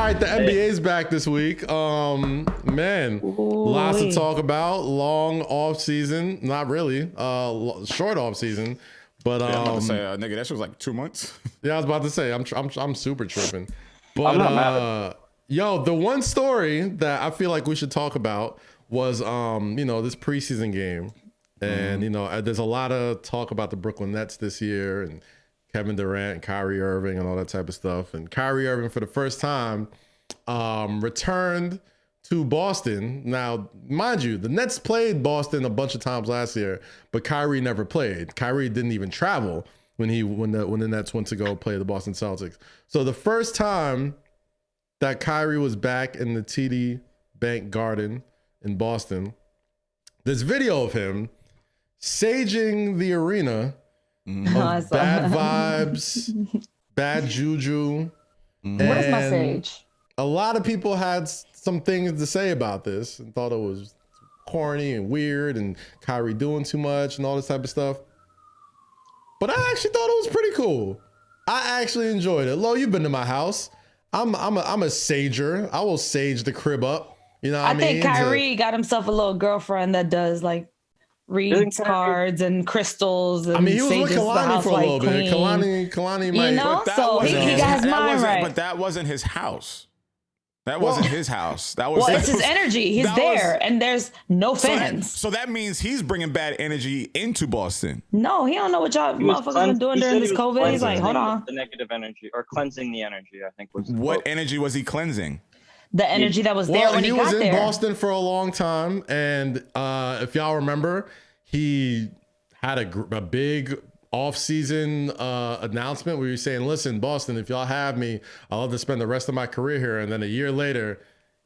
right, the NBA's back this week. Man, lots to talk about. Long off season, not really. Short off season, but I'm about to say, nigga, that shit was like 2 months. Yeah, I was about to say, I'm super tripping. But yo, the one story that I feel like we should talk about was this preseason game, and there's a lot of talk about the Brooklyn Nets this year and Kevin Durant and Kyrie Irving and all that type of stuff. And Kyrie Irving, for the first time, returned to Boston. Now, mind you, the Nets played Boston a bunch of times last year, but Kyrie never played. Kyrie didn't even travel when the Nets went to go play the Boston Celtics. So the first time that Kyrie was back in the TD Bank Garden in Boston, there's video of him saging the arena of bad vibes, bad juju. What is my sage? A lot of people had some things to say about this and thought it was corny and weird and Kyrie doing too much and all this type of stuff. But I actually thought it was pretty cool. I actually enjoyed it. Lo, you've been to my house. I'm a sager. I will sage the crib up. You know what I mean? I think Kyrie got himself a little girlfriend that does like reads cards and crystals. And he was with Kalani for a little bit. Kalani might. So he got his mind right. But that wasn't his house. That wasn't his house. That was. Well, it's his energy. He's there, and there's no fans. So that means he's bringing bad energy into Boston. No, he don't know what y'all motherfuckers been doing during this COVID. He's like, hold on. The negative energy, or cleansing the energy, I think was. What energy was he cleansing? The energy that was there when he got there. He was in Boston for a long time, and if y'all remember, he had a big off-season announcement where you're saying, listen, Boston, if y'all have me, I'll love to spend the rest of my career here. And then a year later,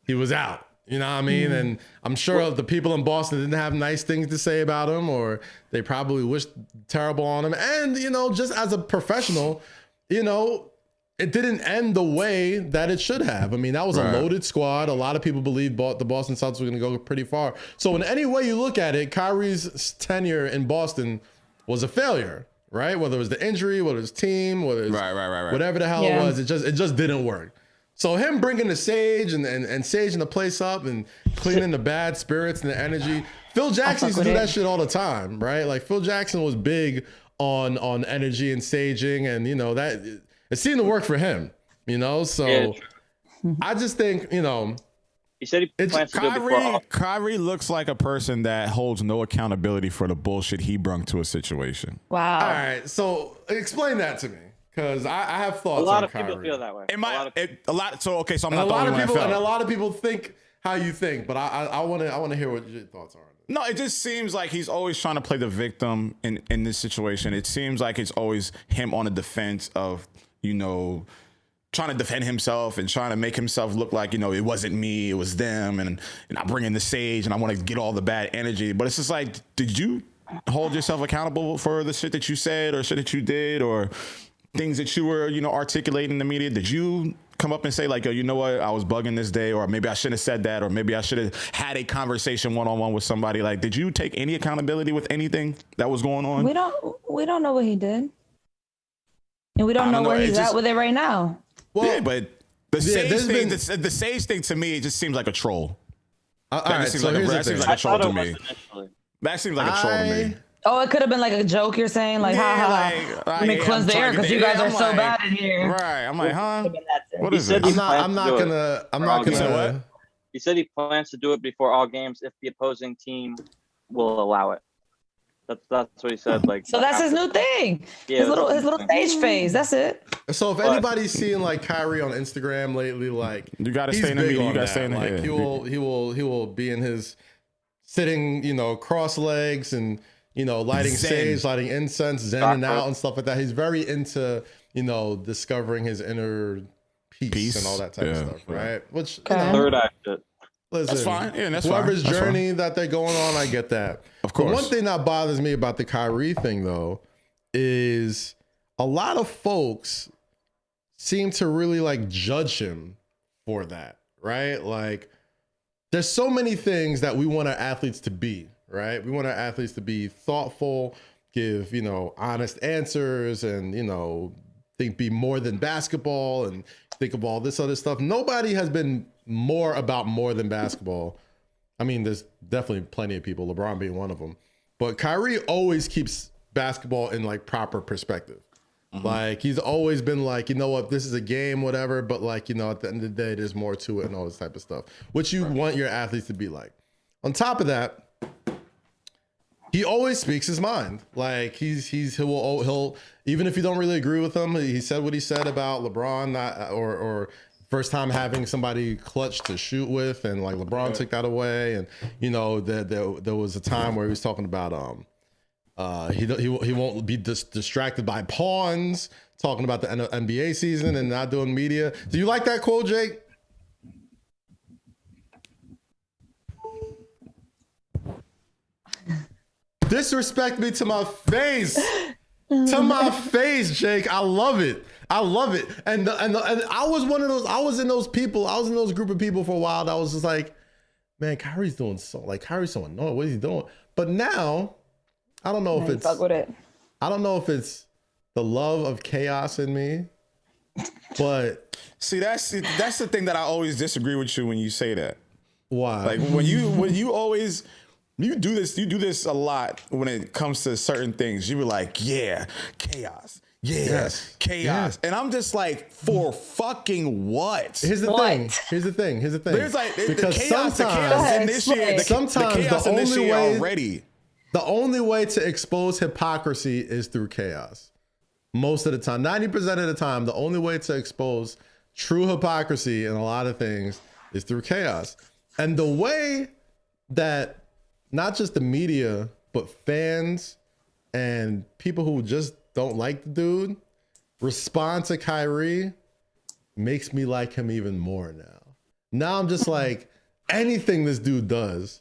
he was out. You know what I mean? And I'm sure the people in Boston didn't have nice things to say about him, or they probably wished terrible on him. And, just as a professional, it didn't end the way that it should have. I mean, that was a loaded squad. A lot of people believe the Boston Celtics were going to go pretty far. So in any way you look at it, Kyrie's tenure in Boston was a failure. Right, whether it was the injury, whether it was team, whether it was whatever the hell it was, it just didn't work. So him bringing the sage and saging the place up and cleaning the bad spirits and the energy. Phil Jackson used to do that shit all the time, right? Like Phil Jackson was big on energy and saging, and that it seemed to work for him. So I just think He said he plans to do it before. Kyrie looks like a person that holds no accountability for the bullshit he brung to a situation. Wow. All right, so explain that to me, because I have thoughts. A lot of Kyrie. people feel that way. So I'm not the only one that felt. And a lot of people think how you think, but I want to hear what your thoughts are. No, it just seems like he's always trying to play the victim in this situation. It seems like it's always him on the defense of trying to defend himself and trying to make himself look like, it wasn't me, it was them, and I bring in the sage and I want to get all the bad energy. But it's just like, did you hold yourself accountable for the shit that you said or shit that you did or things that you were, articulating in the media? Did you come up and say like, yo, you know what, I was bugging this day, or maybe I shouldn't have said that, or maybe I should have had a conversation one-on-one with somebody? Like, did you take any accountability with anything that was going on? We don't know what he did. And we don't know where he's at with it right now. Well, yeah, but the sage thing to me, it just seems like a troll. That seems like a troll to me. That seems like a troll to me. Oh, it could have been like a joke. You're saying like, let me cleanse the air because you guys are so bad in here. Right? I'm like, huh? What is it? I'm not gonna. He said he plans to do it before all games if the opposing team will allow it. That's what he said. Like, so that's his new thing. Yeah, his little stage phase. That's it. So if anybody's seen like Kyrie on Instagram lately, like you gotta stay in the media. You gotta stay in the like he will be in his sitting, cross legs and lighting sage, lighting incense, zenning out and stuff like that. He's very into discovering his inner peace and all that type of stuff, right? Which third act. Listen, that's fine. Yeah, that's whoever's fine. journey that they're going on, I get that. Of course. But one thing that bothers me about the Kyrie thing, though, is a lot of folks seem to really like judge him for that, right? Like, there's so many things that we want our athletes to be, right? We want our athletes to be thoughtful, give, honest answers, and, be more than basketball and think of all this other stuff. Nobody has been more about more than basketball. I mean, there's definitely plenty of people, LeBron being one of them. But Kyrie always keeps basketball in like proper perspective. Like he's always been like, you know what, this is a game, whatever, but like, you know, at the end of the day, there's more to it and all this type of stuff, which you want your athletes to be like. On top of that, he always speaks his mind. Like he'll even if you don't really agree with him, he said what he said about LeBron, not or first time having somebody clutch to shoot with, and like LeBron took that away, and you know there was a time where he was talking about he won't be distracted by pawns, talking about the NBA season and not doing media. Do you like that quote, Jake? Disrespect me to my face. To my face, Jake. I love it. I love it. And I was one of those, I was in those group of people for a while that was just like, man, Kyrie's so annoying. What is he doing? But now, I don't know if it's fuck with it. I don't know if it's the love of chaos in me, but see, that's the thing that I always disagree with you when you say that. Why? Like when you always you do this a lot when it comes to certain things. You were like, yeah, chaos. Yeah, yes. Chaos. Yeah. And I'm just like, for fucking what? Here's the thing. There's like because the chaos in this year. Sometimes the chaos in this year already. The only way to expose hypocrisy is through chaos. Most of the time, 90% of the time, the only way to expose true hypocrisy in a lot of things is through chaos. And the way that not just the media, but fans and people who just don't like the dude respond to Kyrie makes me like him even more now. Now I'm just like, anything this dude does,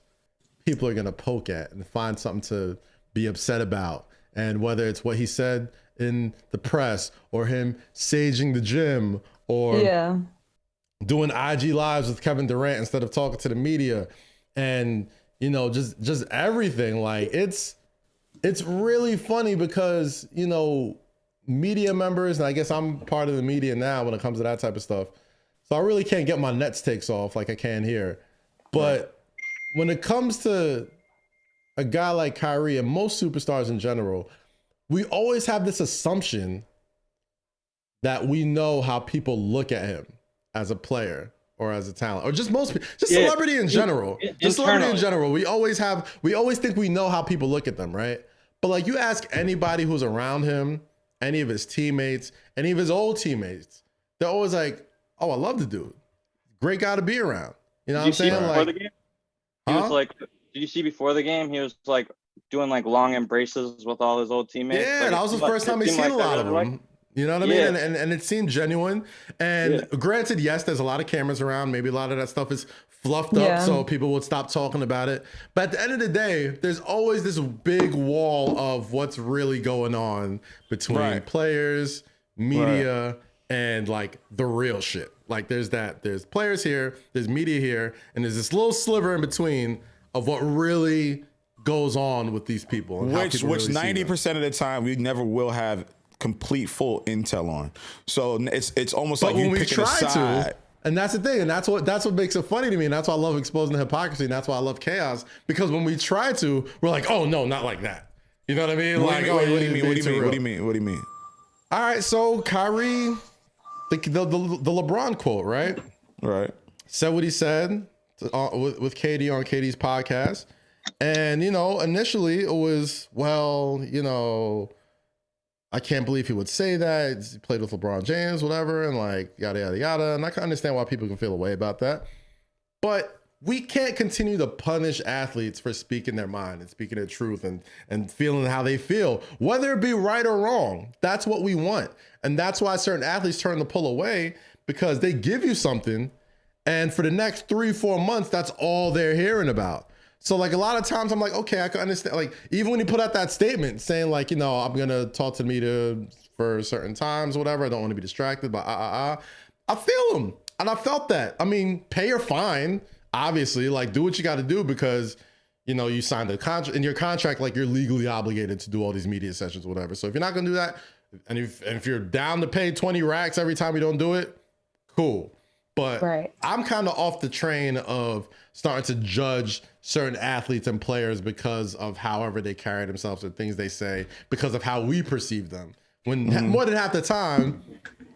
people are gonna poke at and find something to be upset about. And whether it's what he said in the press or him saging the gym or doing IG lives with Kevin Durant instead of talking to the media, and you know, just everything. Like it's really funny because, you know, media members, and I guess I'm part of the media now when it comes to that type of stuff. So I really can't get my Nets takes off like I can here. But when it comes to a guy like Kyrie and most superstars in general, we always have this assumption that we know how people look at him as a player or as a talent, or just celebrity in general. Just celebrity in general. We always think we know how people look at them, right? But like you ask anybody who's around him, any of his teammates, any of his old teammates, they're always like, oh, I love the dude. Great guy to be around. You know what I'm saying? Like, the game? He was like, did you see before the game? He was like doing like long embraces with all his old teammates. Yeah, like, that was the first time he's seen a lot of them. Like, you know what I mean? And it seemed genuine. And granted, yes, there's a lot of cameras around. Maybe a lot of that stuff is fluffed up so people would stop talking about it. But at the end of the day, there's always this big wall of what's really going on between players, media, and like the real shit. Like there's players here, there's media here, and there's this little sliver in between of what really goes on with these people. And which 90% of the time we never will have complete full intel on. So it's almost like you picking a side. And that's the thing, and that's what makes it funny to me, and that's why I love exposing the hypocrisy, and that's why I love chaos, because when we try to, we're like, oh no, not like that. You know what I mean? What do you mean? All right, so Kyrie, the LeBron quote, right? Right. Said what he said with KD on KD's podcast, and you know, initially it was, well, you know, I can't believe he would say that. He played with LeBron James, whatever, and like yada, yada, yada. And I can understand why people can feel a way about that. But we can't continue to punish athletes for speaking their mind and speaking their truth and feeling how they feel, whether it be right or wrong. That's what we want. And that's why certain athletes turn the pull away, because they give you something, and for the next 3-4 months, that's all they're hearing about. So like a lot of times I'm like, okay, I can understand. Like even when he put out that statement saying like, you know, I'm going to talk to the media for certain times, whatever. I don't want to be distracted by I feel him. And I felt that. I mean, pay your fine, obviously, like do what you got to do, because, you know, you signed a contract in your contract, like you're legally obligated to do all these media sessions, whatever. So if you're not going to do that, and if you're down to pay 20 racks every time you don't do it, cool. But Right. I'm kind of off the train of starting to judge certain athletes and players because of however they carry themselves or things they say, because of how we perceive them. When more than half the time,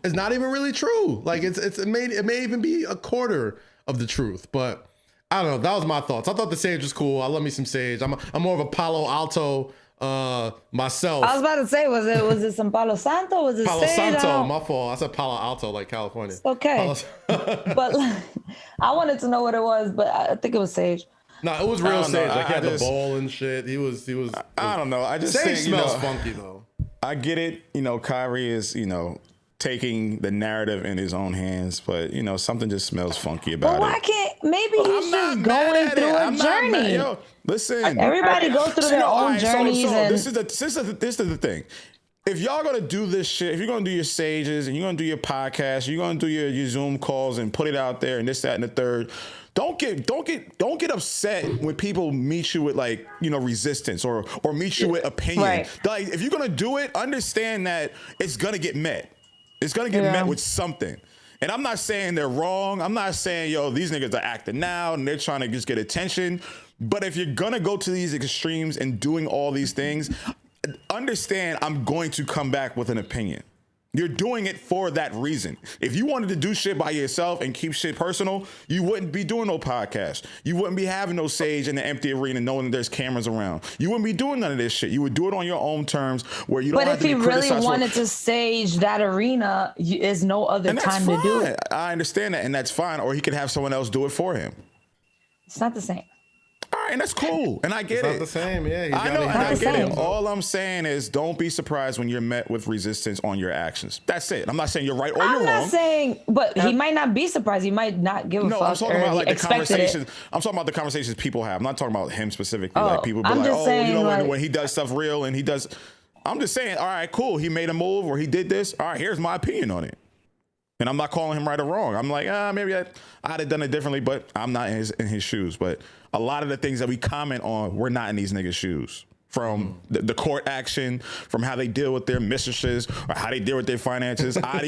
it's not even really true. Like it may even be a quarter of the truth. But I don't know. That was my thoughts. I thought the Sage was cool. I love me some Sage. I'm more of a Palo Alto myself. I was about to say, was it some Palo Santo? Was it Palo Sage? Santo, my fault. I said Palo Alto, like California. It's okay. But I wanted to know what it was, but I think it was Sage. No, it was real Sage. Like he had the just- bowl and shit. He was. I don't know. I just Sage think, smells funky though. I get it. Kyrie is, taking the narrative in his own hands, but something just smells funky about But why it. can't maybe he's just going through a journey? Yo, listen. Everybody goes through their own journeys. And This is the thing. If y'all gonna do this shit, if you're gonna do your Sages and you're gonna do your podcast, you're gonna do your Zoom calls and put it out there and this, that, and the third, don't get upset when people meet you with resistance or meet you with opinion. Right. Like if you're gonna do it, understand that it's gonna get met. It's gonna get met with something. And I'm not saying they're wrong. I'm not saying, these niggas are acting now and they're trying to just get attention. But if you're gonna go to these extremes and doing all these things, understand I'm going to come back with an opinion. You're doing it for that reason. If you wanted to do shit by yourself and keep shit personal, you wouldn't be doing no podcast. You wouldn't be having no Sage in the empty arena knowing that there's cameras around. You wouldn't be doing none of this shit. You would do it on your own terms where you don't have to be criticized. But if he really wanted to Sage that arena, there's no other time to do it. I understand that, and that's fine. Or he could have someone else do it for him. It's not the same. All right, and that's cool, and I get It's it. not the same, yeah. I know, and I get it. same. All I'm saying is, don't be surprised when you're met with resistance on your actions. That's it. I'm not saying you're right or you're wrong. I'm not saying, but he might not be surprised. He might not give a fuck. No, I'm talking about the conversations. It. I'm talking about the conversations people have. I'm not talking about him specifically. Like people be I'm like, just saying, when he does stuff real and he does. I'm just saying, all right, cool. He made a move or he did this. All right, here's my opinion on it. And I'm not calling him right or wrong. I'm like, maybe I'd have done it differently, but I'm not in his shoes. But a lot of the things that we comment on, we're not in these niggas' shoes. From the court action, from how they deal with their mistresses, or how they deal with their finances. I'd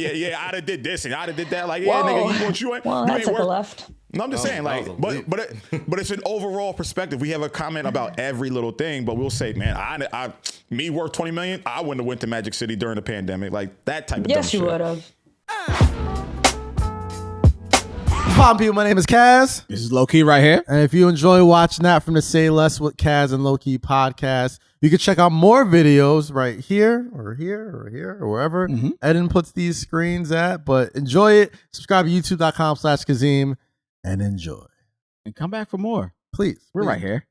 have did this and I'd have did that. Like, nigga, you ain't that took a left. No, I'm just saying, but it's an overall perspective. We have a comment about every little thing, but we'll say, man, me worth $20 million, I wouldn't have went to Magic City during the pandemic, like that type of dumb shit. Yes, you would have. Pop people, my name is Kaz. This is Lowkey right here. And if you enjoy watching that from the Say Less with Kaz and Lowkey podcast, you can check out more videos right here or wherever Eddin puts these screens at. But enjoy it. Subscribe to youtube.com/Kazeem and enjoy. And come back for more. Please. We're right here.